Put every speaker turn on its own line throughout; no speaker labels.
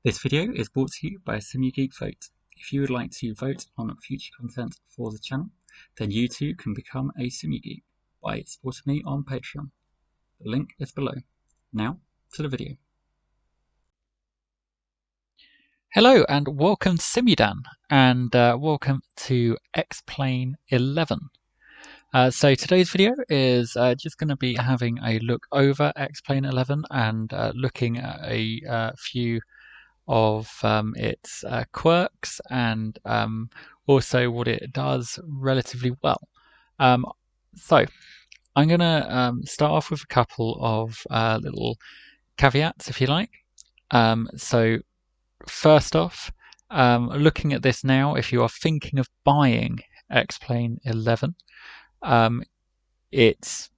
This video is brought to you by SimuGeek Vote. If you would like to vote on future content for the channel, then you too can become a SimuGeek by supporting me on Patreon. The link is below. Now to the video. Hello and welcome to Simudan, and welcome to X-Plane 11. So today's video is just going to be having a look over X-Plane 11 and looking at a few of its quirks and also what it does relatively well. So I'm going to start off with a couple of little caveats, if you like. So first off, looking at this now, if you are thinking of buying X-Plane 11, it's,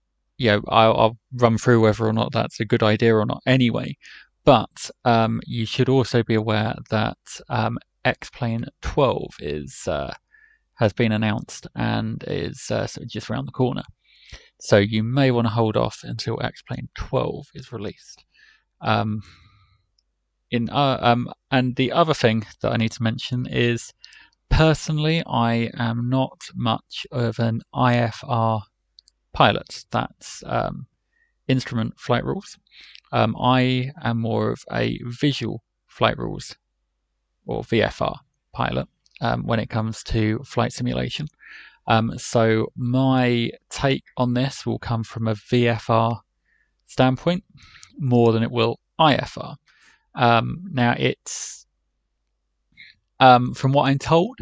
I'll run through whether or not that's a good idea or not anyway. But you should also be aware that X-Plane 12 has been announced and is sort of just around the corner. So you may want to hold off until X-Plane 12 is released. And the other thing that I need to mention is, personally, I am not much of an IFR pilot. That's instrument flight rules. I am more of a visual flight rules or VFR pilot when it comes to flight simulation. So my take on this will come from a VFR standpoint more than it will IFR. Now it's from what I'm told,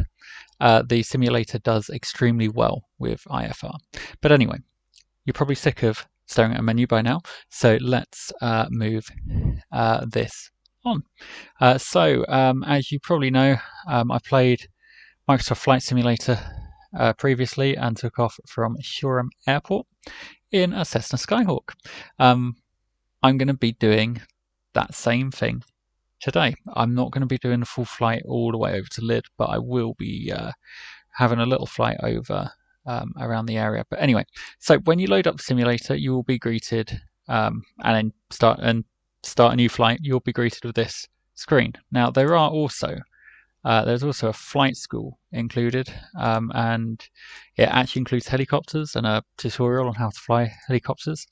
the simulator does extremely well with IFR. But anyway, you're probably sick of staring at a menu by now, so let's move this on. So as you probably know, I played Microsoft Flight Simulator previously and took off from Shoreham Airport in a Cessna Skyhawk. I'm going to be doing that same thing today. I'm not going to be doing the full flight all the way over to Lid, but I will be having a little flight over around the area. But anyway, so when you load up the simulator, you will be greeted, and then start a new flight, you'll be greeted with this screen. Now there are also there's also a flight school included, and it actually includes helicopters and a tutorial on how to fly helicopters.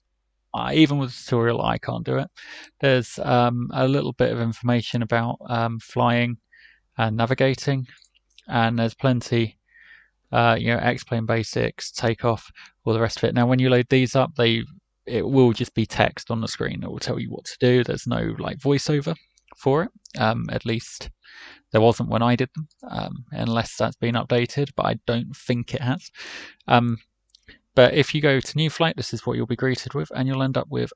Even with the tutorial, I can't do it. There's a little bit of information about flying and navigating, and there's plenty. X-Plane basics, takeoff, all the rest of it. Now, when you load these up, it will just be text on the screen. It will tell you what to do. There's no like voiceover for it. At least there wasn't when I did them, unless that's been updated. But I don't think it has. But if you go to new flight, this is what you'll be greeted with, and you'll end up with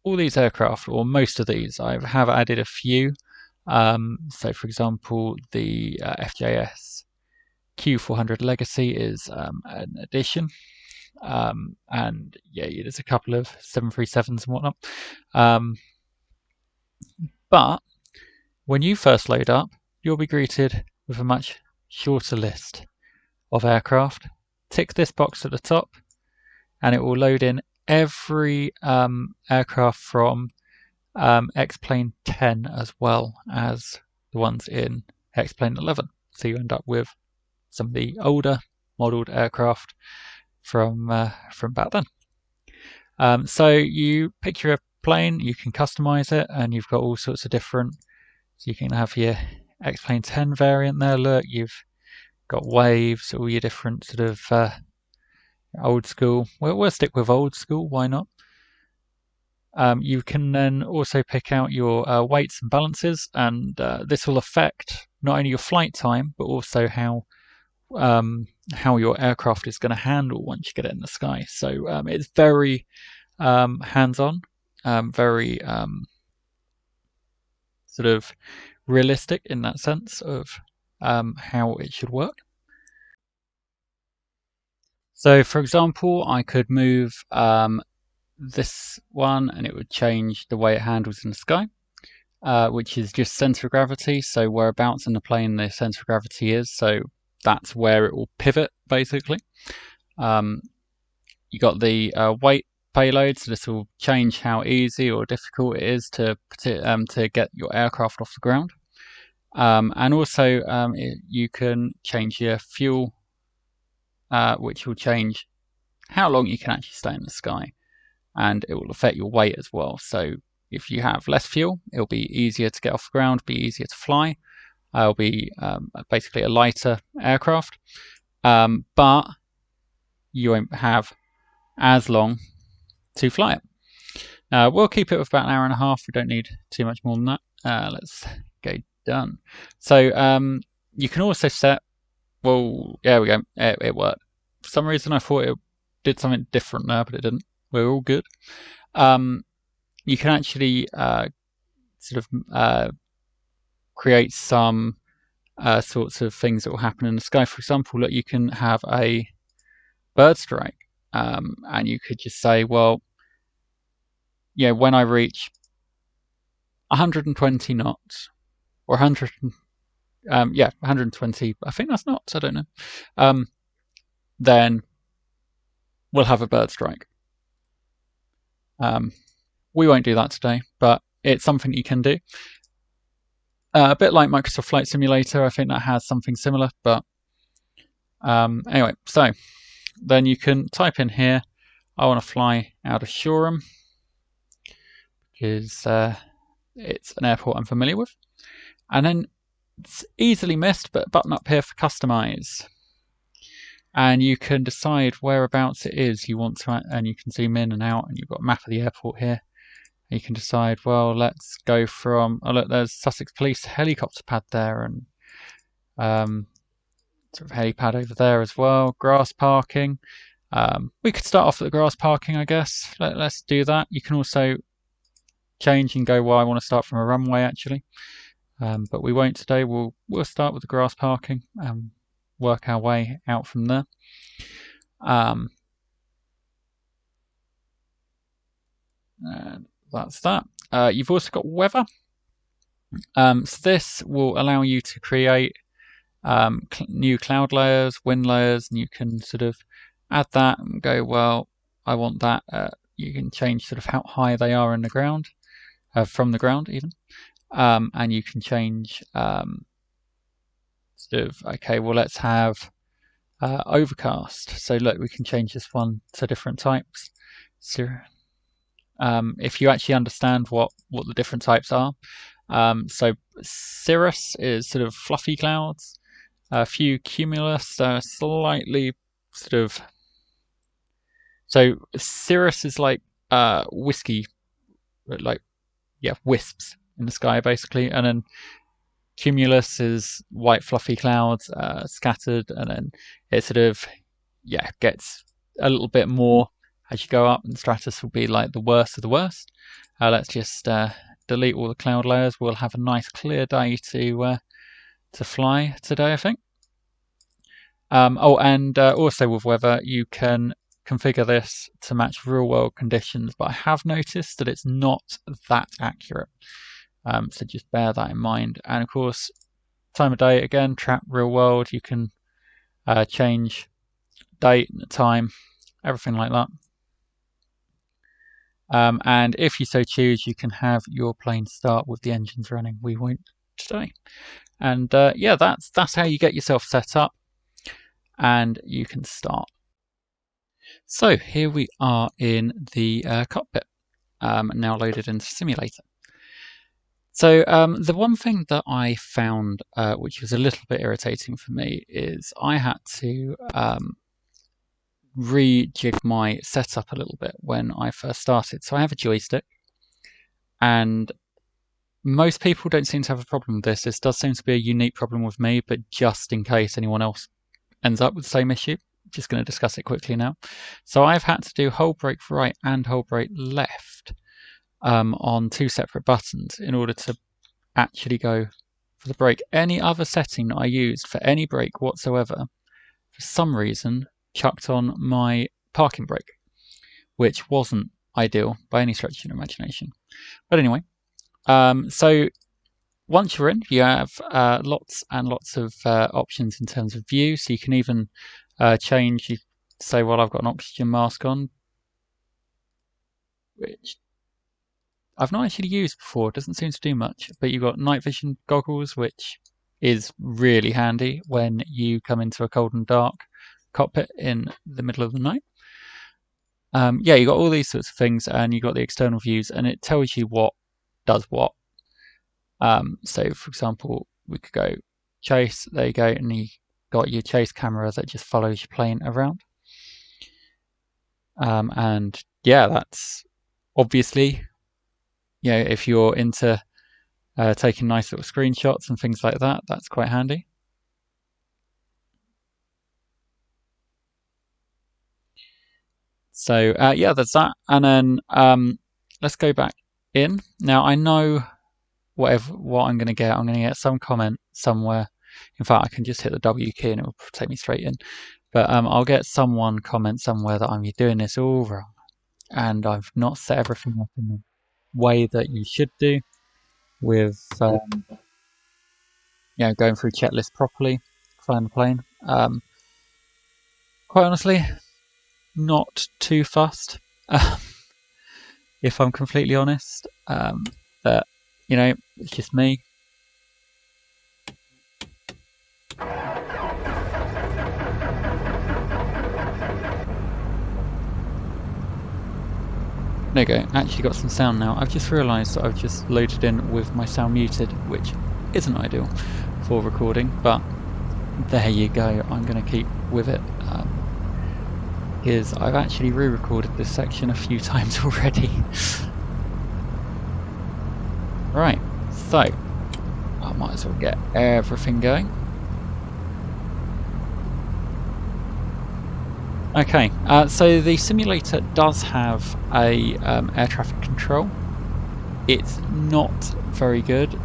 all these aircraft, or most of these. I have added a few. So, for example, the FJS Q400 Legacy is an addition, and there's a couple of 737s and whatnot. But when you first load up, you'll be greeted with a much shorter list of aircraft. Tick this box at the top, and it will load in every aircraft from X-Plane 10 as well as the ones in X-Plane 11. So you end up with some of the older modelled aircraft from back then. So you pick your plane, you can customize it, and you've got all sorts of different. So you can have your X-Plane 10 variant there. Look, you've got waves, all your different sort of old school. We'll stick with old school. Why not? You can then also pick out your weights and balances, and this will affect not only your flight time but also how your aircraft is going to handle once you get it in the sky. So it's very hands-on, very sort of realistic in that sense of how it should work. So, for example, I could move this one, and it would change the way it handles in the sky, which is just center of gravity. So whereabouts in the plane the center of gravity is. So that's where it will pivot, basically. You got the weight payload, so this will change how easy or difficult it is to get your aircraft off the ground. And also you can change your fuel, which will change how long you can actually stay in the sky, and it will affect your weight as well. So if you have less fuel, it'll be easier to get off the ground, be easier to fly. It'll be basically a lighter aircraft, but you won't have as long to fly it. We'll keep it with about an hour and a half. We don't need too much more than that. Let's go done. So you can also set, well, there we go, it worked. For some reason I thought it did something different there, but it didn't. We're all good. You can actually sort of create some sorts of things that will happen in the sky. For example, look, you can have a bird strike, and you could just say, well, yeah, when I reach 120 knots or 100, 120, I think that's knots, I don't know, then we'll have a bird strike. We won't do that today, but it's something you can do. A bit like Microsoft Flight Simulator, I think that has something similar, but anyway, so then you can type in here, I want to fly out of Shoreham, because it's an airport I'm familiar with. And then it's easily missed, but a button up here for customize. And you can decide whereabouts it is you want to, and you can zoom in and out, and you've got a map of the airport here. You can decide, well, let's go from, oh look, there's Sussex Police helicopter pad there, and sort of helipad over there as well, grass parking. We could start off at the grass parking, I guess. Let's do that. You can also change and go, well, I want to start from a runway actually, but we won't today. We'll start with the grass parking and work our way out from there. And that's that. You've also got weather. So this will allow you to create new cloud layers, wind layers, and you can sort of add that and go, well, I want that. You can change sort of how high they are in the ground, from the ground even, and you can change sort of, okay, well, let's have overcast. So look, we can change this one to different types. So if you actually understand what the different types are, so cirrus is sort of fluffy clouds. A few cumulus, slightly sort of. So cirrus is like whiskey, like, yeah, wisps in the sky basically, and then cumulus is white fluffy clouds scattered, and then it sort of, yeah, gets a little bit more as you go up, and stratus will be like the worst of the worst. Let's just delete all the cloud layers. We'll have a nice clear day to fly today, I think. Oh, and also with weather, you can configure this to match real world conditions, but I have noticed that it's not that accurate. So just bear that in mind. And of course, time of day, again, trap real world. You can change date and the time, everything like that. And if you so choose, you can have your plane start with the engines running. We won't today. And yeah, that's how you get yourself set up, and you can start. So here we are in the cockpit, now loaded into simulator. So the one thing that I found, which was a little bit irritating for me, is I had to rejig my setup a little bit when I first started. So I have a joystick, and most people don't seem to have a problem with this. This does seem to be a unique problem with me, but just in case anyone else ends up with the same issue, I'm just going to discuss it quickly now. So I've had to do hold brake right and hold brake left on two separate buttons in order to actually go for the brake. Any other setting that I used for any brake whatsoever, for some reason, chucked on my parking brake, which wasn't ideal by any stretch of your imagination. But anyway, so once you're in, you have lots and lots of options in terms of view. So you can even change, you say, well, I've got an oxygen mask on. which I've not actually used before, doesn't seem to do much, but you've got night vision goggles, which is really handy when you come into a cold and dark cockpit in the middle of the night. Yeah, you've got all these sorts of things, and you've got the external views, and it tells you what does what. So, for example, we could go chase, there you go, and you got your chase camera that just follows your plane around. And yeah, that's obviously, you know, if you're into taking nice little screenshots and things like that, that's quite handy. So yeah, there's that. And then let's go back in. Now I know what I'm going to get. I'm going to get some comment somewhere. In fact, I can just hit the W key and it will take me straight in. But I'll get someone comment somewhere that I'm doing this all wrong, and I've not set everything up in the way that you should do, with you know, going through checklist properly, flying the plane. Quite honestly, not too fussed, if I'm completely honest. But you know, it's just me. There you go, actually got some sound now. I've just realised that I've just loaded in with my sound muted, which isn't ideal for recording, but there you go. I'm going to keep with it, because I've actually re-recorded this section a few times already. Right, so I might as well get everything going. Okay, so the simulator does have a air traffic control. It's not very good,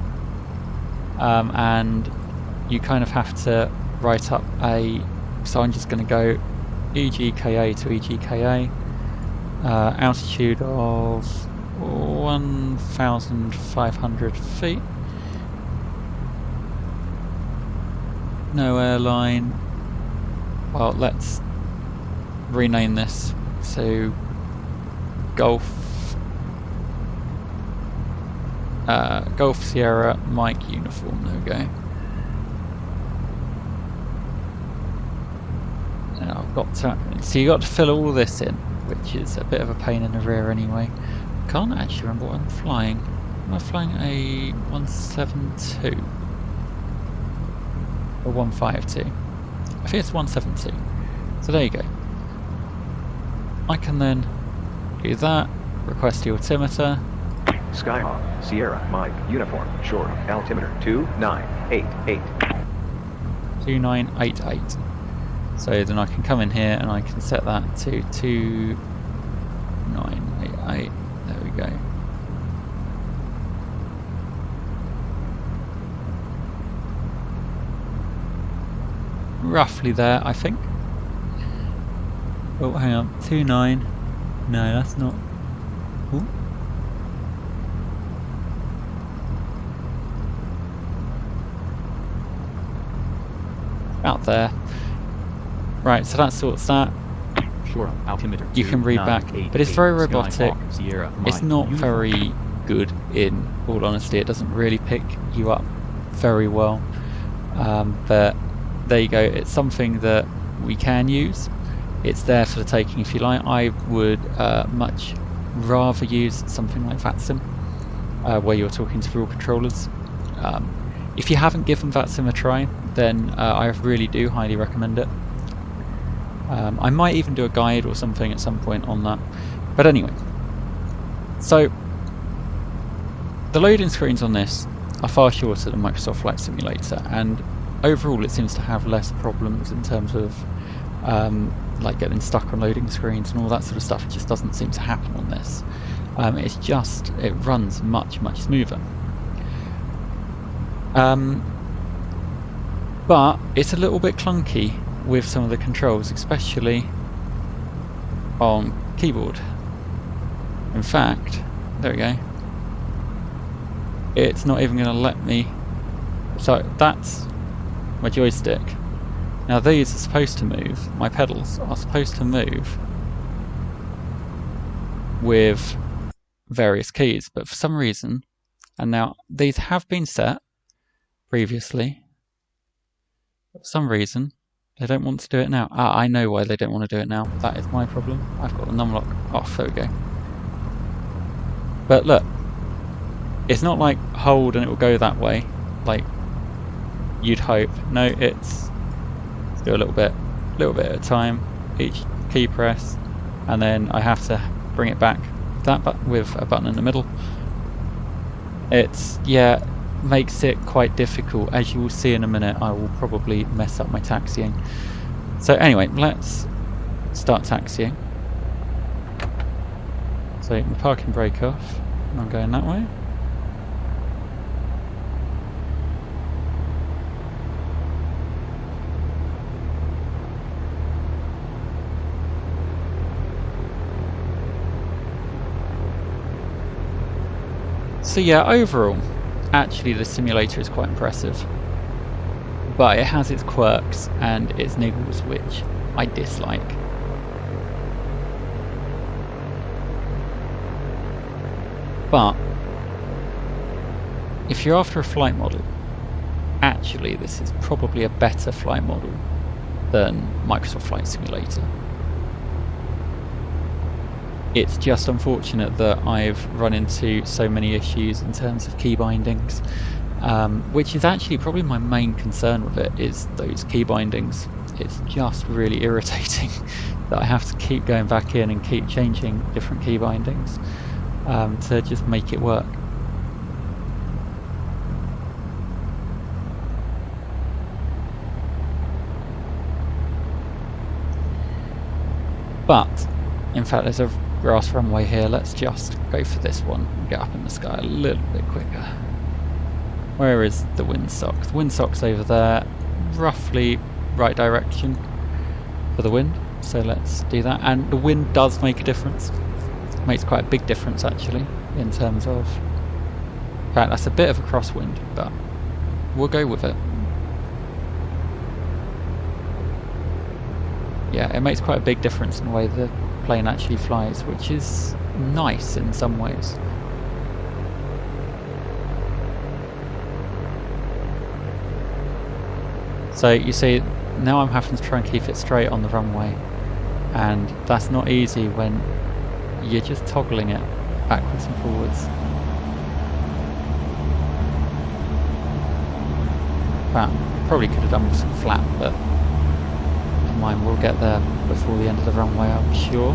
and you kind of have to write up a. So I'm just going to go EGKA to EGKA, altitude of 1,500 feet, no airline. Well, let's rename this, so Golf Sierra Mike Uniform. There we go. And I've got to, so you got to fill all this in, which is a bit of a pain in the rear anyway. Can't actually remember what I'm flying. Am I flying a 172 or 152? I think it's 172. So there you go. I can then do that, request the altimeter.
Skyhawk, Sierra, Mike, Uniform, short, altimeter 2988.
2988. So then I can come in here and I can set that to 2988. There we go. Roughly there, I think. Oh, hang on, 29. No, that's not. Ooh. About there. Right, so that sorts that.
Sure, altimeter.
You can read back, but it's very robotic.
Sierra,
it's not very good, in all honesty. It doesn't really pick you up very well. But there you go. It's something that we can use. It's there for the taking if you like. I would much rather use something like VATSIM, where you're talking to real controllers. If you haven't given VATSIM a try, then I really do highly recommend it. I might even do a guide or something at some point on that. But anyway, so the loading screens on this are far shorter than Microsoft Flight Simulator, and overall it seems to have less problems in terms of like getting stuck on loading screens and all that sort of stuff. It just doesn't seem to happen on this. It runs much smoother. But it's a little bit clunky with some of the controls, especially on keyboard. In fact, there we go. It's not even going to let me. So that's my joystick. Now these are supposed to move, my pedals are supposed to move with various keys, but for some reason, and now these have been set previously, but for some reason they don't want to do it now. I know why they don't want to do it now. That is my problem. I've got the numlock off. There we go. But look, it's not like hold and it will go that way, like you'd hope. No, let's do a little bit at a time, each key press, and then I have to bring it back with a button in the middle. It's, yeah, makes it quite difficult. As you will see in a minute, I will probably mess up my taxiing. So anyway, let's start taxiing. So my parking brake off, and I'm going that way. So yeah, overall, actually the simulator is quite impressive, but it has its quirks and its niggles which I dislike. But if you're after a flight model, actually this is probably a better flight model than Microsoft Flight Simulator. It's just unfortunate that I've run into so many issues in terms of key bindings, which is actually probably my main concern with it, is those key bindings. It's just really irritating that I have to keep going back in and keep changing different key bindings to just make it work. But in fact, there's a grass runway here. Let's just go for this one and get up in the sky a little bit quicker. Where is the windsock? The windsock's over there, roughly right direction for the wind, so let's do that. And the wind does make a difference. It makes quite a big difference actually, in terms of, in fact that's a bit of a crosswind, but we'll go with it. Yeah, it makes quite a big difference in the way the plane actually flies, which is nice in some ways. So you see, now I'm having to try and keep it straight on the runway, and that's not easy when you're just toggling it backwards and forwards. Well, probably could have done with some flap, but never mind, we'll get there before the end of the runway, I'm sure.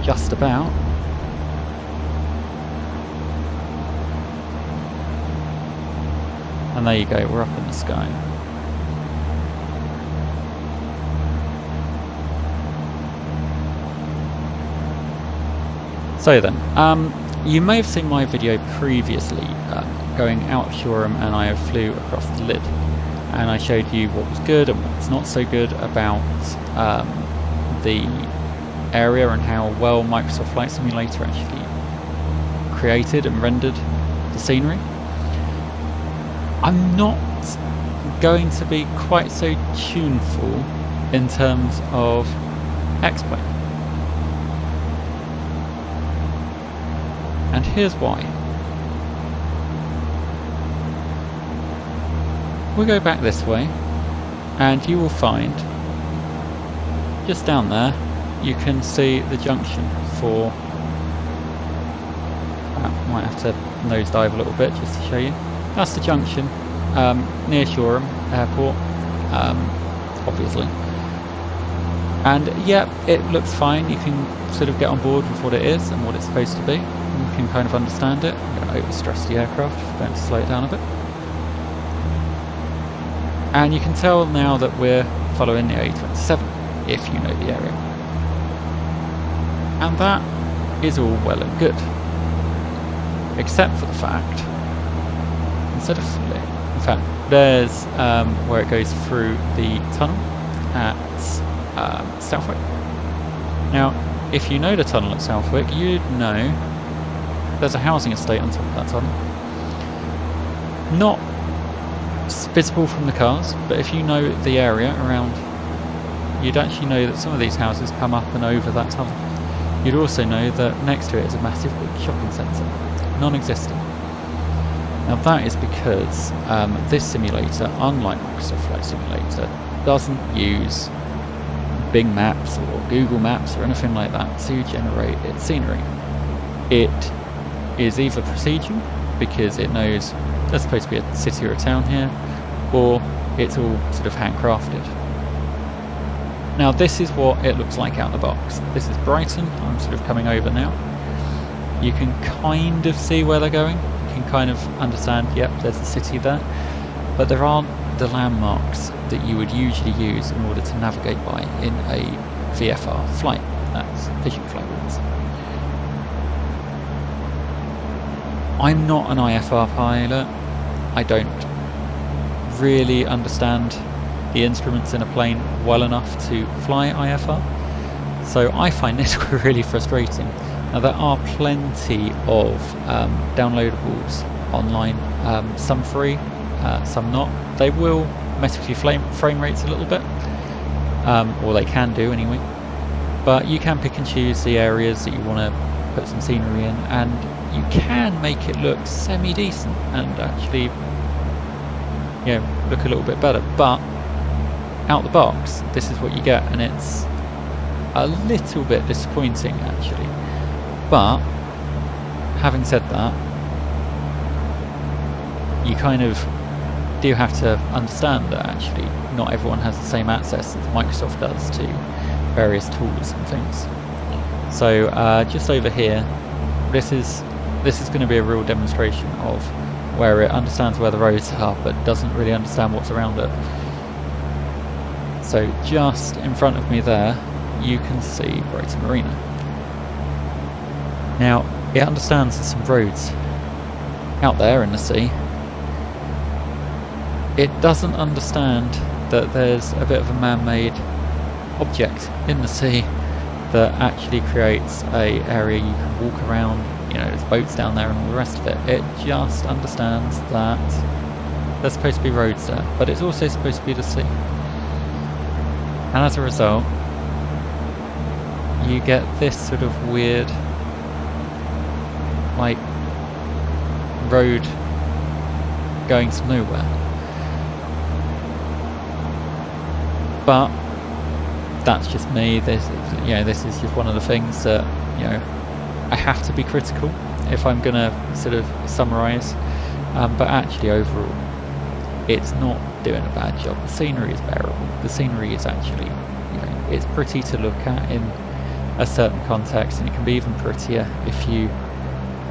Just about. And there you go, we're up in the sky. So then, you may have seen my video previously going out of Shoreham, and I flew across the lid, and I showed you what was good and what was not so good about the area and how well Microsoft Flight Simulator actually created and rendered the scenery. I'm not going to be quite so tuneful in terms of X-Plane. And here's why. We'll go back this way, and you will find, just down there, you can see the junction for, might have to nosedive a little bit just to show you. That's the junction near Shoreham Airport, obviously. And yeah, it looks fine. You can sort of get on board with what it is and what it's supposed to be. You can kind of understand it. I'm going to overstress the aircraft, going to slow it down a bit. And you can tell now that we're following the A27, if you know the area. And that is all well and good, except for the fact, instead of flipping, in fact, there's where it goes through the tunnel at Southwick. Now, if you know the tunnel at Southwick, you'd know there's a housing estate on top of that tunnel. Not visible from the cars, but if you know the area around, you'd actually know that some of these houses come up and over that tunnel. You'd also know that next to it is a massive big shopping centre, non-existent. Now that is because this simulator, unlike Microsoft Flight Simulator, doesn't use Bing Maps or Google Maps or anything like that to generate its scenery. It is either procedural, because it knows there's supposed to be a city or a town here, or it's all sort of handcrafted. Now this is what it looks like out of the box. This is Brighton. I'm sort of coming over now. You can kind of see where they're going. You can kind of understand, yep, there's a city there. But there aren't the landmarks that you would usually use in order to navigate by in a VFR flight. That's Vision Flight Rules. I'm not an IFR pilot. I don't really understand the instruments in a plane well enough to fly IFR, so I find this really frustrating. Now there are plenty of downloadables online, some free, some not. They will mess with your frame rates a little bit, or they can do anyway, but you can pick and choose the areas that you want to put some scenery in, and you can make it look semi-decent and actually, you know, look a little bit better. But out the box, this is what you get, and it's a little bit disappointing actually. But having said that, you kind of do have to understand that actually not everyone has the same access that Microsoft does to various tools and things. So just over here, this is going to be a real demonstration of where it understands where the roads are but doesn't really understand what's around it. So just in front of me there, you can see Brighton Marina. Now it understands there's some roads out there in the sea. It doesn't understand that there's a bit of a man-made object in the sea that actually creates a area you can walk around. You know, there's boats down there and all the rest of it. It just understands that there's supposed to be roads there, but it's also supposed to be the sea. And as a result, you get this sort of weird, like, road going to nowhere. But that's just me. This is just one of the things that, you know, I have to be critical if I'm going to sort of summarise. But actually, overall, it's not doing a bad job. The scenery is bearable. The scenery is actually, you know, it's pretty to look at in a certain context, and it can be even prettier if you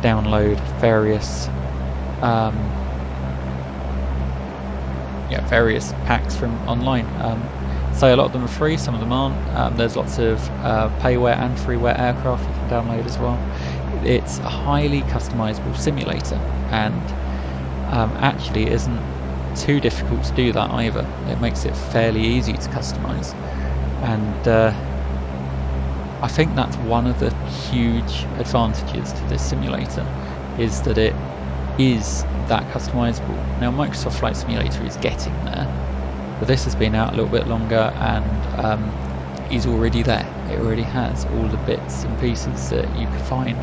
download various various packs from online. So a lot of them are free, some of them aren't. There's lots of payware and freeware aircraft you can download as well. It's a highly customizable simulator, and actually isn't too difficult to do that either. It makes it fairly easy to customize, and I think that's one of the huge advantages to this simulator, is that it is that customizable. Now Microsoft Flight Simulator is getting there, but this has been out a little bit longer and is already there. It already has all the bits and pieces that you can find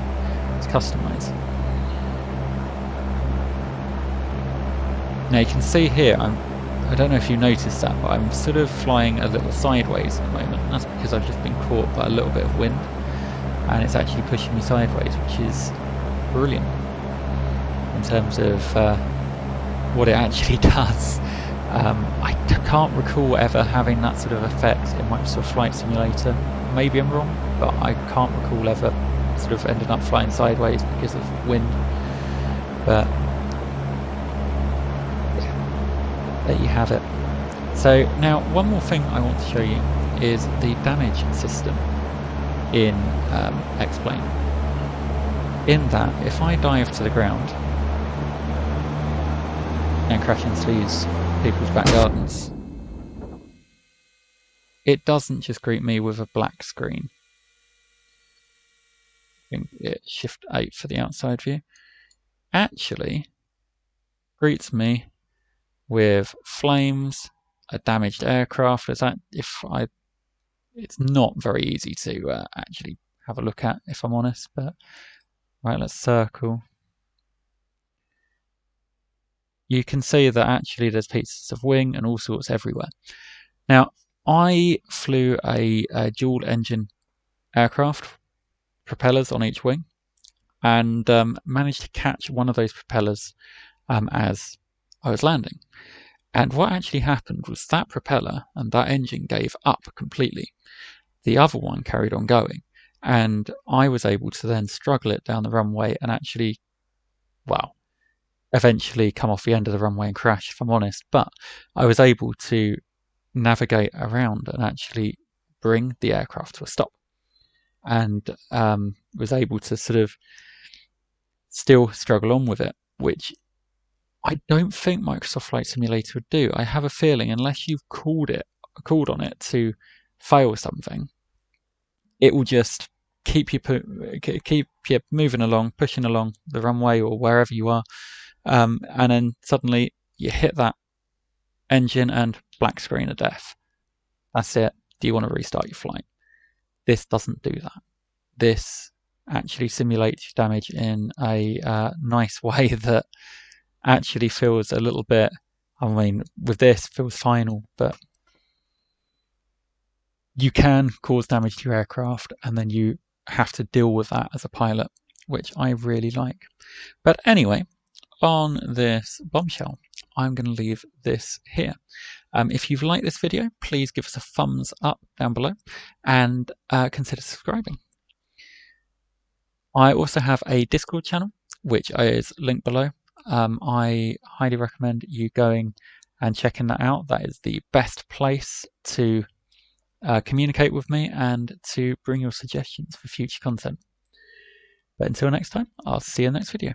to customize. Now you can see here, I don't know if you noticed that, but I'm sort of flying a little sideways at the moment. That's because I've just been caught by a little bit of wind, and it's actually pushing me sideways, which is brilliant in terms of what it actually does. I can't recall ever having that sort of effect in Microsoft Flight Simulator. Maybe I'm wrong, but I can't recall ever sort of ending up flying sideways because of wind. But there you have it. So now one more thing I want to show you is the damage system in X-Plane. In that, if I dive to the ground and crash into these people's back gardens, it doesn't just greet me with a black screen. I think it's Shift 8 for the outside view. Actually greets me with flames, a damaged aircraft. It's not very easy to actually have a look at, if I'm honest. But right, let's circle. You can see that actually there's pieces of wing and all sorts everywhere. Now, I flew a dual engine aircraft, propellers on each wing, and managed to catch one of those propellers as I was landing. And what actually happened was that propeller and that engine gave up completely. The other one carried on going, and I was able to then struggle it down the runway and actually, well, eventually come off the end of the runway and crash, if I'm honest. But I was able to navigate around and actually bring the aircraft to a stop, and was able to sort of still struggle on with it, which I don't think Microsoft Flight Simulator would do. I have a feeling unless you've called on it to fail something, it will just keep you moving along, pushing along the runway or wherever you are, and then suddenly you hit that engine and black screen of death. That's it. Do you want to restart your flight? This doesn't do that. This actually simulates damage in a nice way that actually feels a little bit, I mean, with this feels final, but you can cause damage to your aircraft and then you have to deal with that as a pilot, which I really like. But anyway, on this bombshell, I'm going to leave this here. If you've liked this video, please give us a thumbs up down below and consider subscribing. I also have a Discord channel, which is linked below. I highly recommend you going and checking that out. That is the best place to communicate with me and to bring your suggestions for future content. But until next time, I'll see you in the next video.